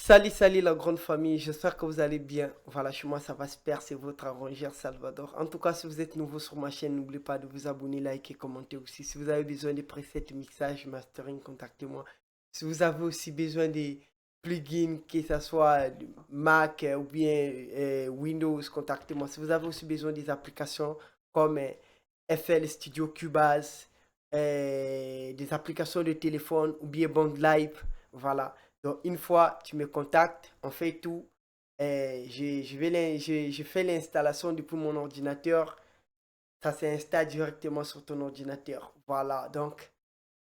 Salut la grande famille, j'espère que vous allez bien. Voilà, chez moi ça va super, c'est votre arrangeur Salvador. En tout cas, si vous êtes nouveau sur ma chaîne, n'oubliez pas de vous abonner, liker, commenter aussi. Si vous avez besoin de presets, mixage, mastering, contactez-moi. Si vous avez aussi besoin des plugins, que ce soit Mac ou bien Windows, contactez-moi. Si vous avez aussi besoin des applications comme FL Studio Cubase, des applications de téléphone ou bien Bond Live, voilà. Donc, une fois tu me contactes, on fait tout. Je fais l'installation depuis mon ordinateur. Ça s'installe directement sur ton ordinateur. Voilà. Donc,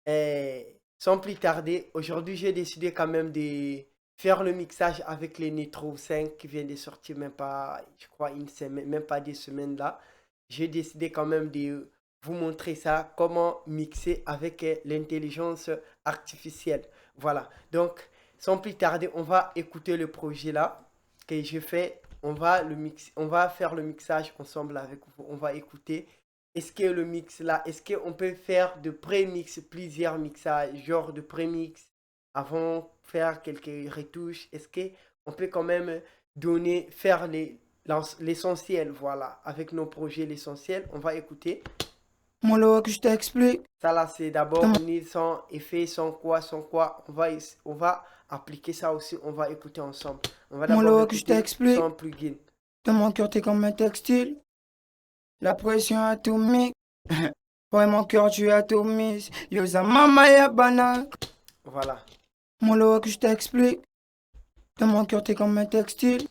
euh, sans plus tarder, aujourd'hui, j'ai décidé quand même de faire le mixage avec les Nitro 5 qui vient de sortir même pas, je crois, une semaine, même pas des semaines là. J'ai décidé quand même de vous montrer ça, comment mixer avec l'intelligence artificielle. Voilà. Donc, sans plus tarder, on va écouter le projet là que j'ai fait. On va faire le mixage ensemble avec vous. On va écouter. Est-ce que le mix là, est-ce qu'on peut faire de pré-mix, plusieurs mixages, genre de pré-mix avant faire quelques retouches? Est-ce qu'on peut quand même faire l'essentiel, voilà, avec nos projets, l'essentiel, on va écouter. Mon loc, je t'explique. Ça là, c'est d'abord ni son effet, sans quoi. On va appliquer ça aussi, on va écouter ensemble. On va Mon d'abord loc, je écouter t'explique. son plugin. Dans mon cœur, t'es comme un textile. La pression atomique. Ouais, mon cœur, tu atomises. Yosa mama ya bana. Voilà. Mon loc, je t'explique. Dans mon cœur, t'es comme un textile.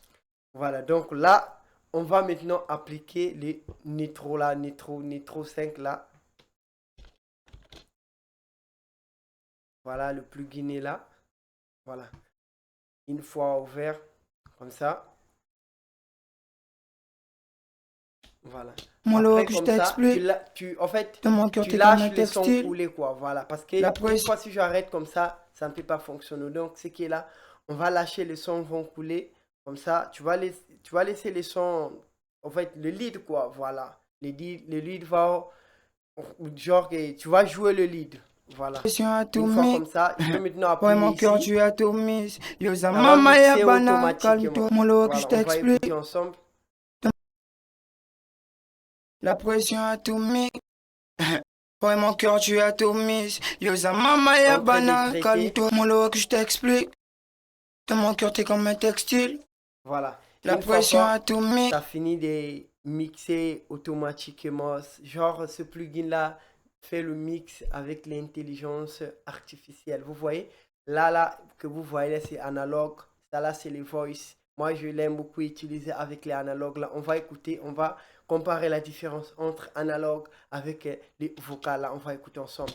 Voilà, donc là, on va maintenant appliquer les nitro là, nitro 5 là. Voilà, le plugin est là. Voilà. Une fois ouvert, comme ça. Voilà. Mon Après, loc, je comme ça, t'explique. en fait, Dans mon cœur, tu t'es comme un lâches le son textile. couler, quoi. Voilà. Parce que La une pression. fois, si j'arrête comme ça ne peut pas fonctionner. Donc, ce qui est là, on va lâcher le son vont couler. Comme ça, tu vas laisser les sons, en fait, le lead, quoi. Voilà. Le lead va, genre, tu vas jouer le lead. Voilà. Pression Une fois atomique. comme ça, je peux maintenant Ouais, appuyer mon cœur, ici. tu atomises. Yosa Ça va mama ya mixer bana. automatiquement. Calme-toi. Mon loc, je Voilà, on va écouter t'explique. ensemble. La pression atomique. Ouais, mon cœur, tu atomises. Yosa mama ya En train de bana. traiter. Calme-toi. Mon loc, je t'explique. Dans mon cœur, t'es comme un textile. Voilà. La Une fois pression encore, atomique. ça finit de mixer automatiquement. Genre, ce plugin-là fait le mix avec l'intelligence artificielle. Vous voyez, là, que vous voyez, là, c'est analogue. Ça, là, c'est les voice. Moi, je l'aime beaucoup utiliser avec les analogues. Là, on va écouter, on va comparer la différence entre analogue avec les vocales. Là, on va écouter ensemble.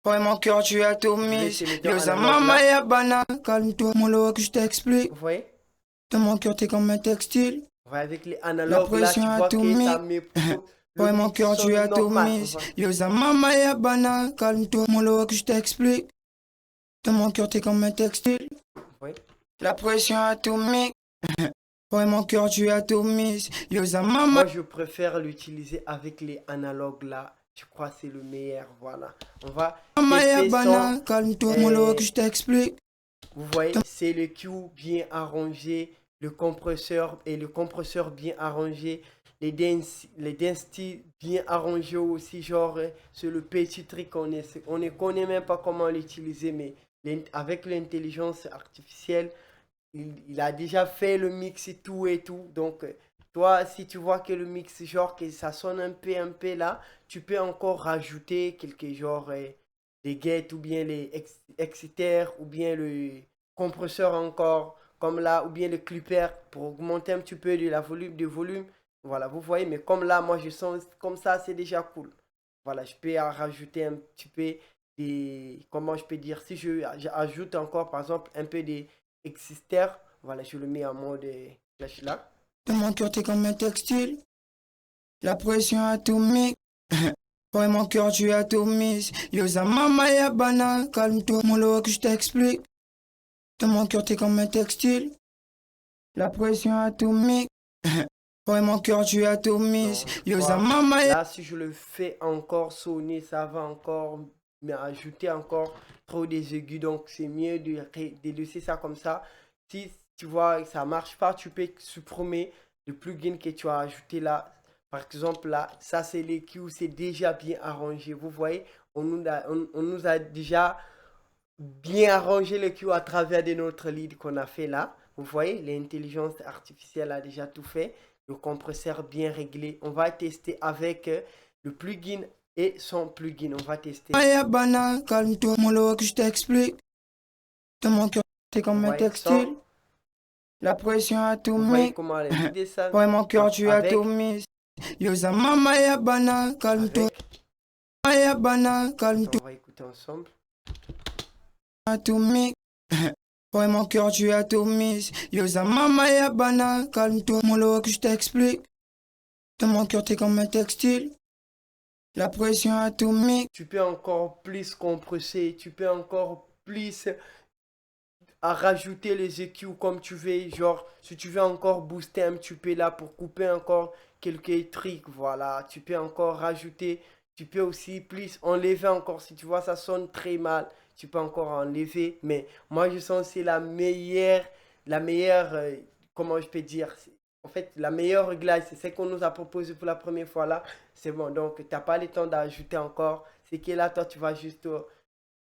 Ouais, mon cœur, tu Je vais atomises. essayer de mettre en Yosa analogue mama là. ya bana. Calme-toi. Mon loc, je t'explique. Vous voyez? Dans mon cœur, t'es comme un textile. Ouais, avec les La analogues là, pression tu vois que ça atomique. met le Ouais, mon mix cœur, tu sonne normal. atomises. Yosa mama ya bana. Calme-toi. Mon loc, je t'explique. Dans mon cœur, t'es comme un textile. Oui. La pression atomique. Ouais, mon cœur, tu atomises. Yosa mama. Moi, je préfère l'utiliser avec les analogues là. Je crois que c'est le meilleur. Voilà. On va Ya tester bana. son. Calme-toi. Mon loc, je t'explique. Vous voyez, c'est le Q bien arrangé, le compresseur bien arrangé, les density bien arrangés aussi. Genre, c'est le petit truc on ne connaît même pas comment l'utiliser, mais avec l'intelligence artificielle, il a déjà fait le mix et tout. Donc, toi, si tu vois que le mix, genre, que ça sonne un peu là, tu peux encore rajouter quelques genres, des gates ou bien les exciters ou bien le compresseur encore, comme là, ou bien le clipper pour augmenter un petit peu de volume. Voilà, vous voyez, mais comme là, moi, je sens comme ça, c'est déjà cool. Voilà, je peux rajouter un petit peu des, comment je peux dire, si j'ajoute encore, par exemple, un peu des Exister, voilà, je le mets en mode flash là. Dans mon cœur, t'es comme un textile. La pression atomique. Ouais, mon cœur, tu atomises. Yosa mama ya bana. Calme-toi. Mon loc, je t'explique. Dans mon cœur, t'es comme un textile. La pression atomique. Ouais, mon cœur, tu atomises. Non, je Yosa crois. mama ya. Là, si je le fais encore sonner, ça va encore mais ajouter encore trop des aigus. Donc, c'est mieux de laisser ça comme ça. Si tu vois que ça marche pas, tu peux supprimer le plugin que tu as ajouté là. Par exemple, là, ça, c'est l'EQ, c'est déjà bien arrangé. Vous voyez, on nous a déjà bien arrangé l'EQ à travers de notre lead qu'on a fait là. Vous voyez, l'intelligence artificielle a déjà tout fait. Le compresseur bien réglé. On va tester avec le plugin et son plugin. On va tester. Bana, calme-toi, mon lot que je t'explique. Dans mon cœur, t'es comme un textile. La pression a tout Vous voyez mis. comment elle est descend. Ouais, mon cœur, tu as tout mis. Yo, za mama ya bana, calme-toi. Ya bana, calme-toi. On va écouter ensemble. A tout mis. Ouais, mon cœur, tu as tout mis. Yo, za mama ya bana, calme-toi. Mon lot que je t'explique. Dans mon cœur, t'es comme un textile. La pression a tout mis. Tu peux encore plus compresser. Tu peux encore plus à rajouter les EQ comme tu veux. Genre, si tu veux encore booster un petit peu là pour couper encore quelques trucs. Voilà, tu peux encore rajouter. Tu peux aussi plus enlever encore. Si tu vois, ça sonne très mal. Tu peux encore enlever. Mais moi, je sens que c'est la meilleure, comment je peux dire, en fait, la meilleure réglage, c'est ce qu'on nous a proposé pour la première fois là. C'est bon, donc tu n'as pas le temps d'ajouter encore. C'est que là, toi, tu vas juste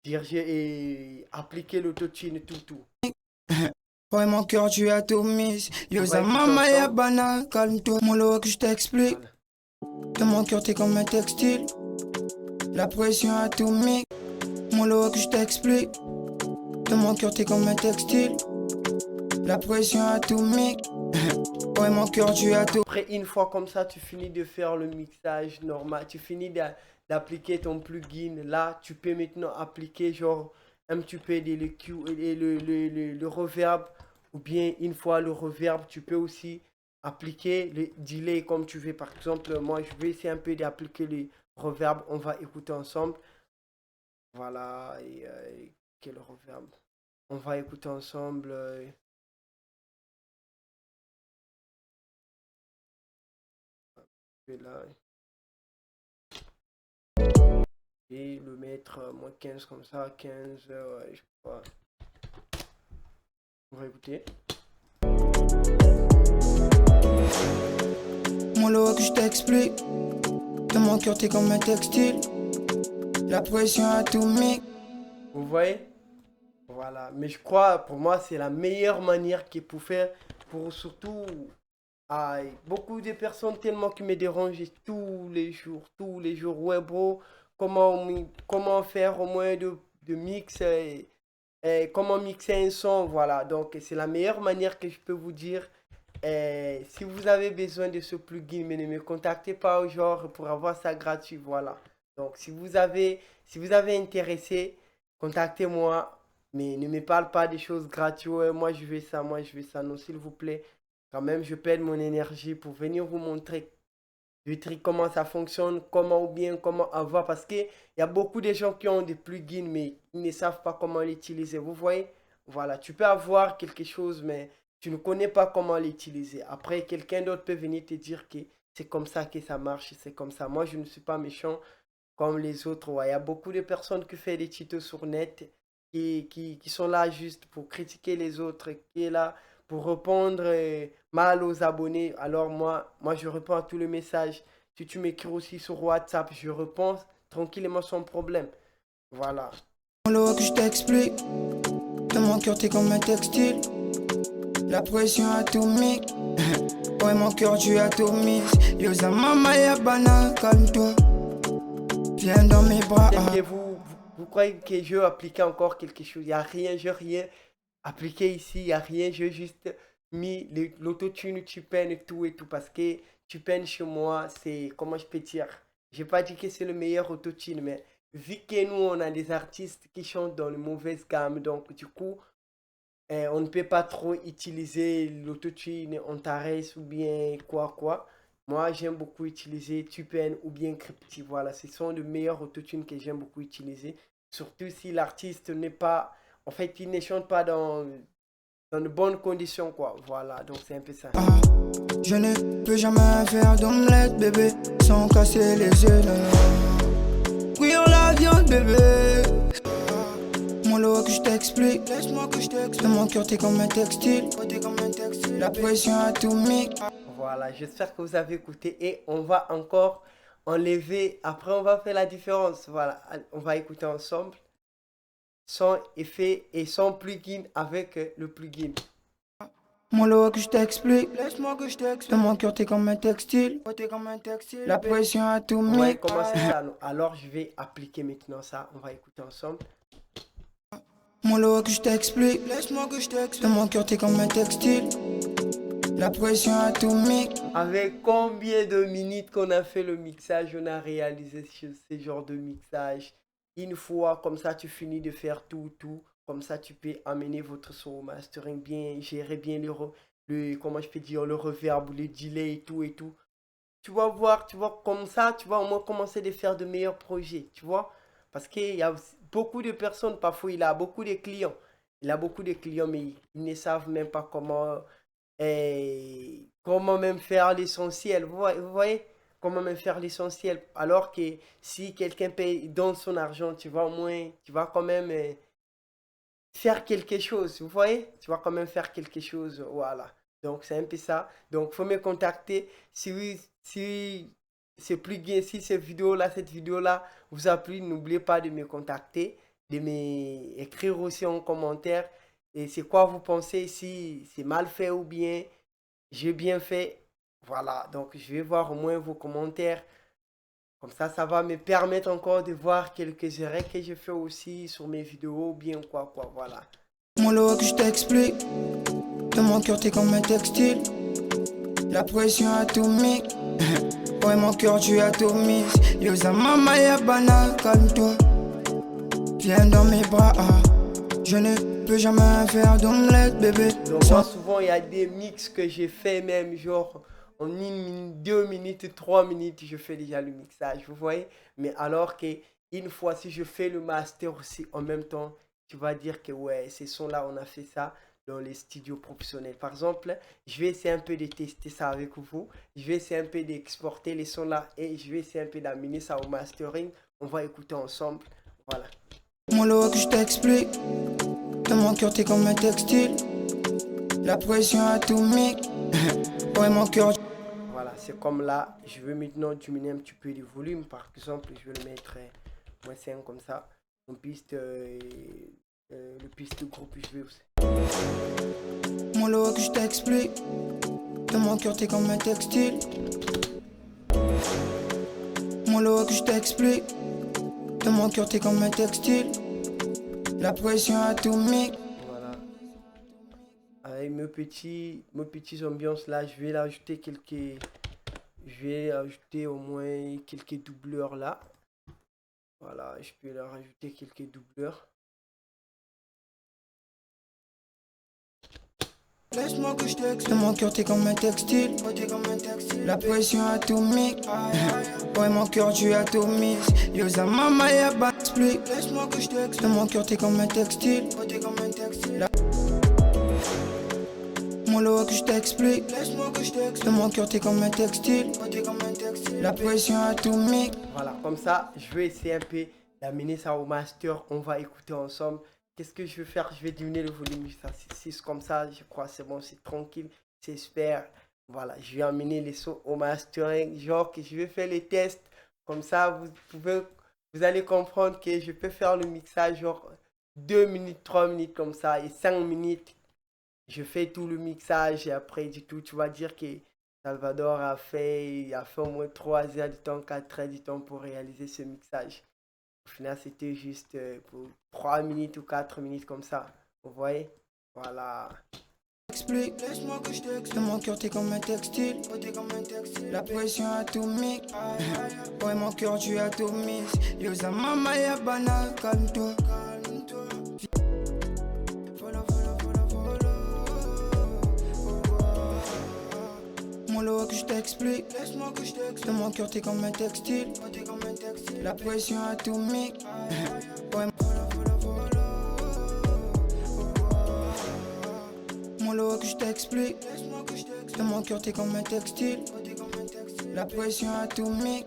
diriger et appliquer l'autotune tout. Ouais, mon cœur, tu as tout mis. Yo, za mama ya bana, calme-toi, mon lot que je t'explique. Dans mon cœur, t'es comme un textile. La pression a tout mis. Mon lot que je t'explique. Dans mon cœur, t'es comme un textile. La pression a tout mis. Ouais, mon cœur, tu as tout. Après, une fois comme ça, tu finis de faire le mixage normal. Tu finis d'appliquer ton plugin. Là, tu peux maintenant appliquer genre un petit peu de l'EQ et le reverb. Ou bien, une fois le reverb, tu peux aussi appliquer le delay comme tu veux. Par exemple, moi, je vais essayer un peu d'appliquer le reverb. On va écouter ensemble. Voilà. Et quel reverb? On va écouter ensemble. Là. Et le mettre moins 15 comme ça. 15, ouais, je crois. On va écouter. Mon lot que je t'explique. Dans mon cœur, t'es comme un textile. La pression a tout mis. Vous voyez? Voilà. Mais je crois, pour moi, c'est la meilleure manière qu'il pour faire. Pour surtout beaucoup de personnes tellement qui me dérangent tous les jours. Ouais, bro, comment faire au moins de mix comment mixer un son, voilà. Donc, c'est la meilleure manière que je peux vous dire. Si vous avez besoin de ce plugin, mais ne me contactez pas, genre, pour avoir ça gratuit, voilà. Donc, si vous avez intéressé, contactez-moi, mais ne me parle pas des choses gratuites. Ouais, moi, je veux ça. Non, s'il vous plaît. Quand même, je perds mon énergie pour venir vous montrer du truc, comment ça fonctionne, comment avoir. Parce qu'il y a beaucoup de gens qui ont des plugins, mais ils ne savent pas comment l'utiliser. Vous voyez? Voilà, tu peux avoir quelque chose, mais tu ne connais pas comment l'utiliser. Après, quelqu'un d'autre peut venir te dire que c'est comme ça que ça marche, c'est comme ça. Moi, je ne suis pas méchant comme les autres. Ouais. Il y a beaucoup de personnes qui font des tutos sur net, qui sont là juste pour critiquer les autres, qui est là pour répondre mal aux abonnés. Alors moi, je réponds à tous les messages. Si tu m'écris aussi sur WhatsApp, je réponds tranquillement sans problème. Voilà. Mon lot que je t'explique. Dans mon cœur, t'es comme un textile. La pression a tout mis. Ouais, mon cœur, tu as tout mis. Yo, za mama ya bana, calme-toi. Viens dans mes bras. Que vous croyez que je vais appliquer encore quelque chose? Il n'y a rien, je n'ai rien appliqué ici, il n'y a rien, j'ai juste mis l'autotune, tu peines et tout, parce que tu peines chez moi, c'est, comment je peux dire, j'ai pas dit que c'est le meilleur autotune, mais vu que nous, on a des artistes qui chantent dans une mauvaise gamme, donc du coup, on ne peut pas trop utiliser l'autotune Antares ou bien quoi. Moi, j'aime beaucoup utiliser Tupen ou bien Crypti, voilà, ce sont les meilleurs autotunes que j'aime beaucoup utiliser, surtout si l'artiste n'est pas... En fait, il ne chante pas dans de bonnes conditions, quoi. Voilà, donc c'est un peu ça. Je ne peux jamais faire d'omelette, bébé, sans casser les yeux. Oui, on l'a la viande, bébé. Mon lot que je t'explique, laisse-moi que je t'explique. Dans mon cœur t'es comme un textile, la pression atomique. Voilà, j'espère que vous avez écouté et on va encore enlever, après on va faire la différence. Voilà, on va écouter ensemble son effet et son plugin avec le plugin. Mon lot que je t'explique, laisse-moi que je t'explique. Dans mon cœur t'es comme un textile, la pression atomique. On va commencer ça. Alors je vais appliquer maintenant ça, on va écouter ensemble. Mon lot que je t'explique, laisse-moi que je t'explique. Dans mon cœur t'es comme un textile, la pression atomique. Avec combien de minutes qu'on a fait le mixage, on a réalisé ce genre de mixage. Une fois, comme ça tu finis de faire tout. Comme ça tu peux amener votre son au mastering, bien gérer bien comment je peux dire, le reverb, le delay et tout. Tu vas voir, comme ça, tu vas au moins commencer à faire de meilleurs projets, tu vois. Parce qu'il y a beaucoup de personnes, parfois il a beaucoup de clients. Il a beaucoup de clients, mais ils ne savent même pas comment même faire l'essentiel. Vous voyez, comment même faire l'essentiel. Alors que si quelqu'un donne son argent, tu vas au moins, tu vas quand même faire quelque chose. Vous voyez, tu vas quand même faire quelque chose. Voilà. Donc c'est un peu ça. Donc il faut me contacter. Si c'est plugin, si cette vidéo-là vous a plu, n'oubliez pas de me contacter, de m'écrire aussi en commentaire. Et c'est quoi vous pensez, si c'est mal fait ou bien j'ai bien fait. Voilà, donc je vais voir au moins vos commentaires. Comme ça va me permettre encore de voir quelques erreurs que je fais aussi sur mes vidéos ou bien quoi, voilà. Mon lot que je t'explique, dans mon cœur t'es comme un textile, la pression atomique. Ouais, mon cœur tu atomises. Yo, ça maman ya banane, calme-toi. Viens dans mes bras, je ne peux jamais faire d'omelette, bébé. Donc moi, souvent il y a des mix que j'ai fait même genre en 1 minute, 2 minutes, 3 minutes, je fais déjà le mixage, vous voyez. Mais alors que une fois, si je fais le master aussi en même temps, tu vas dire que ouais, ces sons-là, on a fait ça dans les studios professionnels. Par exemple, je vais essayer un peu de tester ça avec vous. Je vais essayer un peu d'exporter les sons-là et je vais essayer un peu d'amener ça au mastering. On va écouter ensemble. Voilà. Mon lot que je t'explique, dans mon cœur t'es comme un textile, la pression atomique. Ouais, mon cœur. Voilà, c'est comme là, je veux maintenant diminuer un petit peu le volume. Par exemple, je vais le mettre moins 5 comme ça. Mon piste, le piste groupe, je vais aussi. Mon lot que je t'explique, dans mon cœur t'es comme un textile. Mon lot que je t'explique, dans mon cœur t'es comme un textile, la pression atomique. Voilà. Avec mes petites ambiances là, je vais ajouter au moins quelques doubleurs là. Voilà, je peux leur rajouter quelques doubleurs. Laisse-moi que je t'explique. Dans mon cœur t'es comme un textile, la pression atomique. Ouais, mon cœur tu atomises. Yo, ça maman ya explique. Laisse-moi que je t'explique. Dans mon cœur t'es comme un textile, mon lot que je t'explique. Laisse-moi que je t'explique. Dans mon cœur t'es comme un textile, la pression atomique. Voilà, comme ça, je vais essayer un peu d'amener ça au master. On va écouter ensemble. Qu'est-ce que je vais faire? Je vais diminuer le volume jusqu'à 6 comme ça. Je crois c'est bon, c'est tranquille, c'est super. Voilà, je vais amener les sons au mastering. Genre que je vais faire les tests. Comme ça, vous allez comprendre que je peux faire le mixage genre 2 minutes, 3 minutes comme ça et 5 minutes. Je fais tout le mixage et après du tout, tu vas dire que Salvador a fait au moins 3 heures du temps, 4 heures du temps pour réaliser ce mixage. Au final, c'était juste pour 3 minutes ou 4 minutes comme ça. Vous voyez? Voilà. Explique, laisse-moi que je t'explique. Dans mon cœur t'es comme un textile, la pression atomique. Ouais, mon cœur tu atomises. Yo, ça maman ya banane, calme-toi. Mon lot que je t'explique, laisse-moi que je t'explique. Dans mon cœur t'es comme un textile, la pression atomique. Ouais, mon lot que je t'explique, laisse-moi que je t'explique. Dans mon cœur t'es comme un textile, la pression atomique.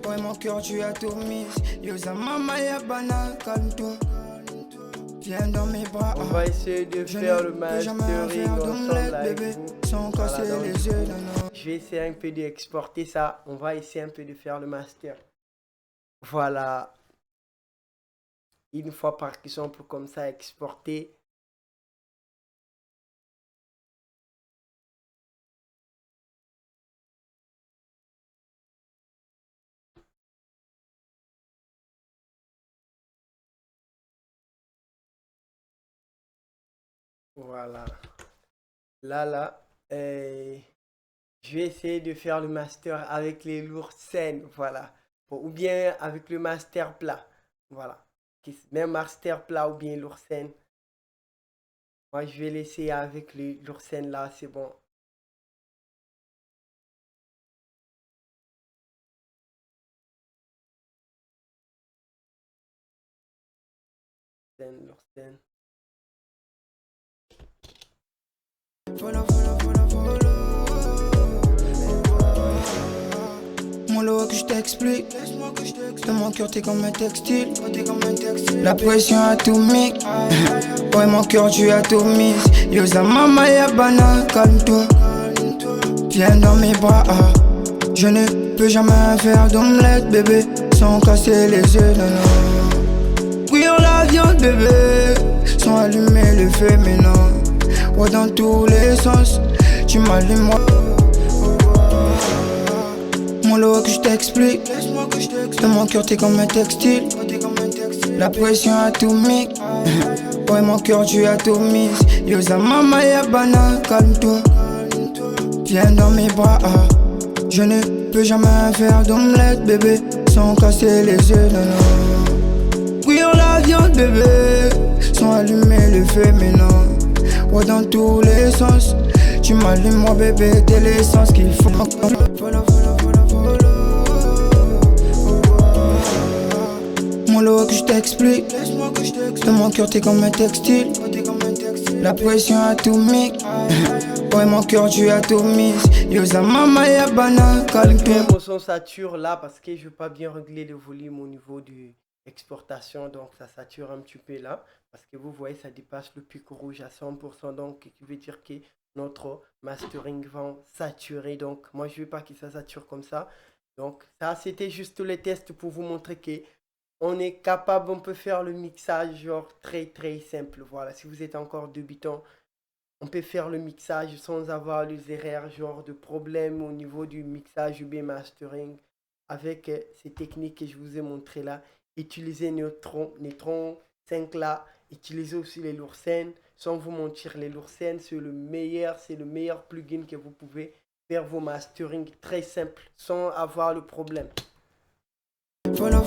Ouais, mon cœur, tu as tout mis. Yo, sa maman, y'a banane, calme-toi. Viens dans mes bras. On va essayer de faire le mastering ensemble avec bébé, vous. sans casser Voilà, donc, les yeux, non, non. je vais essayer un peu d'exporter ça. On va essayer un peu de faire le master. Voilà. Une fois par exemple comme ça exporté. Voilà. Là, je vais essayer de faire le master avec les lourdes scènes. Voilà. Ou bien avec le master plat. Voilà. Même master plat ou bien lourd scène. Moi, je vais l'essayer avec les lourds scènes là. C'est bon. Lourd scène. Follow. Mon lot que je t'explique. Dans mon cœur, t'es comme un textile. La pression atomique. Ouais, mon cœur, tu as tout mis. Yo, sa maman, y'a banane, calme-toi. Viens dans mes bras. Je ne peux jamais faire d'omelette, bébé, sans casser les yeux, non, non. Cuire la viande, bébé, sans allumer le feu, mais non. Ouais, dans tous les sens, tu m'allumes, moi. Mon lot que je t'explique. Dans mon cœur, t'es comme un textile. La pression atomique. Ouais, mon cœur, tu as tout mis. Yo, sa maman, y'a banane, calme-toi. Viens dans mes bras. Je ne peux jamais faire d'omelette, bébé, sans casser les yeux, non, non. Cuire la viande, bébé, sans allumer le feu, mais non. Ouais, dans tous les sens, tu m'allumes, moi, bébé, t'es l'essence qu'il faut. Follow. Mon lot que je t'explique. Dans mon cœur, t'es comme un textile. La pression atomique. Ouais, mon cœur, tu as tout mis. Yo, sa maman, y'a banane, calme-toi. Mon son sature là parce que je veux pas bien régler le volume au niveau de l'exportation. Donc, ça sature un petit peu là. Parce que vous voyez, ça dépasse le pic rouge à 100%. Donc, qui veut dire que notre mastering va saturer. Donc, moi, je veux pas que ça sature comme ça. Donc, ça, c'était juste les tests pour vous montrer que on est capable, on peut faire le mixage genre très très simple. Voilà, si vous êtes encore débutant, on peut faire le mixage sans avoir les erreurs, genre de problèmes au niveau du mixage ou bien mastering avec ces techniques que je vous ai montrées là. Utilisez Neutron 5 là, utilisez aussi les lourds scènes. Sans vous mentir, les lourds scènes, c'est le meilleur plugin que vous pouvez faire vos mastering très simple sans avoir le problème. Follow.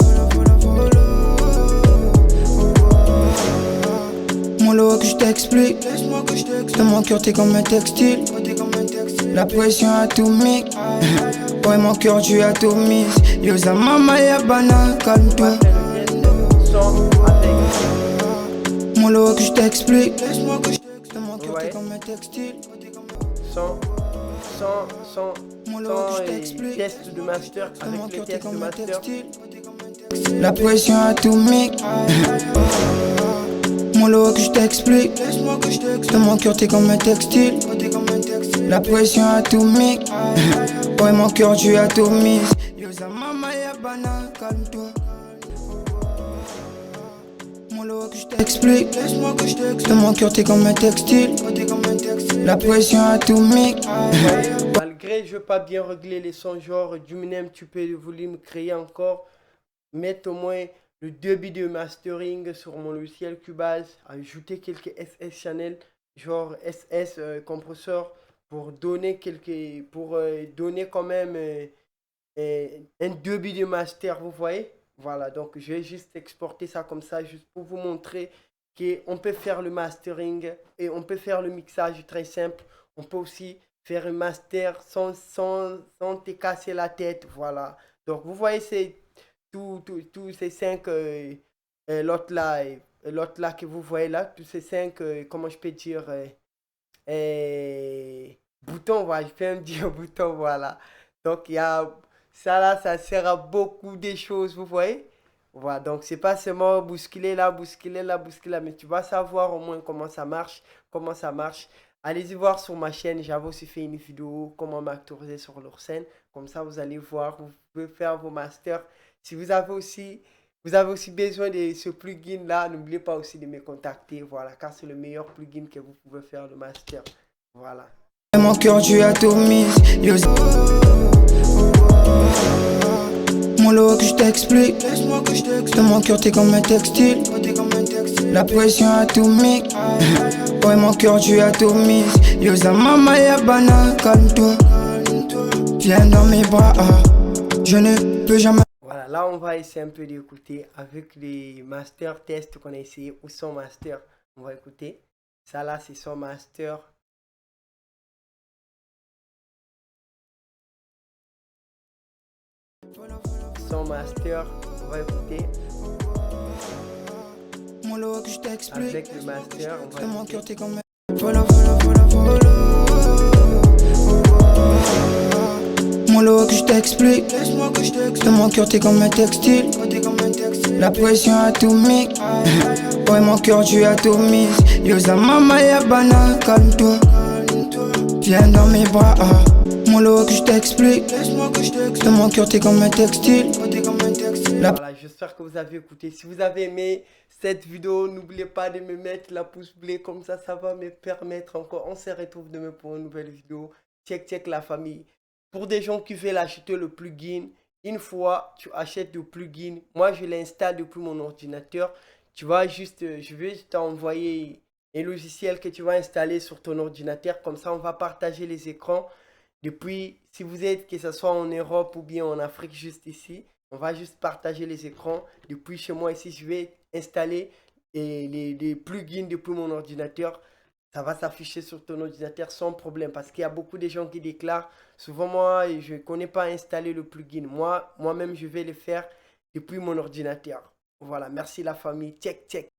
Mon lot que je t'explique. Dans mon cœur, t'es comme un textile. La pression atomique. Ouais, mon cœur, tu as tout mis. Yo, sa maman, y'a banane, calme-toi. Mon lot que je t'explique. Dans mon cœur, t'es comme un textile. Sans test de master, avec le test de master. La pression atomique. Mon lot que je t'explique. Dans mon cœur, t'es comme un textile. La pression atomique. Ouais, mon cœur, tu as tout mis. Yo, sa maman, y'a banane, calme-toi. Mon lot que je t'explique. Dans mon cœur, t'es comme un textile. La pression atomique. Malgré je veux pas bien régler les sons, genre diminuer un petit peu le volume, créer encore, mettre au moins le débit de mastering sur mon logiciel Cubase, ajouter quelques SS channels, genre SS compresseur pour donner donner quand même un débit de master, vous voyez. Voilà, donc je vais juste exporter ça comme ça, juste pour vous montrer qu'on peut faire le mastering et on peut faire le mixage très simple. On peut aussi faire un master sans te casser la tête, voilà. Donc vous voyez, c'est tous ces 5 l'autre là que vous voyez là, tous ces 5, comment je peux dire, boutons, voilà, je peux même dire boutons, voilà. Donc il y a Ça là, ça sert à beaucoup de choses, vous voyez? Voilà, donc c'est pas seulement bousculer là, bousculer là, bousculer là, mais tu vas savoir au moins comment ça marche, comment ça marche. Allez-y voir sur ma chaîne, j'avais aussi fait une vidéo comment m'actoriser sur leur scène. Comme ça, vous allez voir, vous pouvez faire vos masters. Si vous avez aussi besoin de ce plugin là, n'oubliez pas aussi de me contacter, voilà, car c'est le meilleur plugin que vous pouvez faire de master. Voilà. Mon cœur, tu as tout mis. Mon lot que je t'explique. Dans mon cœur, t'es comme un textile. La pression a tout mis. Ouais, mon cœur, tu as tout mis. Yosa mama ya bana, calme-toi. Viens dans mes bras. Je ne peux jamais. Voilà, là on va essayer un peu d'écouter avec les master tests qu'on a essayé ou son master. On va écouter. Ça là, c'est son master. Son master, on va écouter. Mon lot que je t'explique. Avec le master, on va Dans mon cœur, écouter. t'es comme un. Voilà, voilà, voilà, voilà. Mon lot que je t'explique. Dans mon cœur, t'es comme un textile. La pression a tout mis. Ouais, mon cœur, tu as tout mis. Yosa mama ya bana, calme-toi. Viens dans mes bras. Mon lot que je t'explique. Dans mon cœur, t'es comme un textile. Voilà, j'espère que vous avez écouté. Si vous avez aimé cette vidéo, n'oubliez pas de me mettre la pouce bleue. Comme ça va me permettre encore. On se retrouve demain pour une nouvelle vidéo. Check la famille. Pour des gens qui veulent acheter le plugin, une fois tu achètes le plugin, moi je l'installe depuis mon ordinateur. Tu vas juste, je vais t'envoyer un logiciel que tu vas installer sur ton ordinateur. Comme ça, on va partager les écrans. Depuis, si vous êtes, que ce soit en Europe ou bien en Afrique, juste ici, on va juste partager les écrans. Depuis chez moi ici, je vais installer les plugins depuis mon ordinateur. Ça va s'afficher sur ton ordinateur sans problème parce qu'il y a beaucoup de gens qui déclarent. Souvent, moi, je ne connais pas installer le plugin. Moi-même, je vais le faire depuis mon ordinateur. Voilà, merci la famille. Check.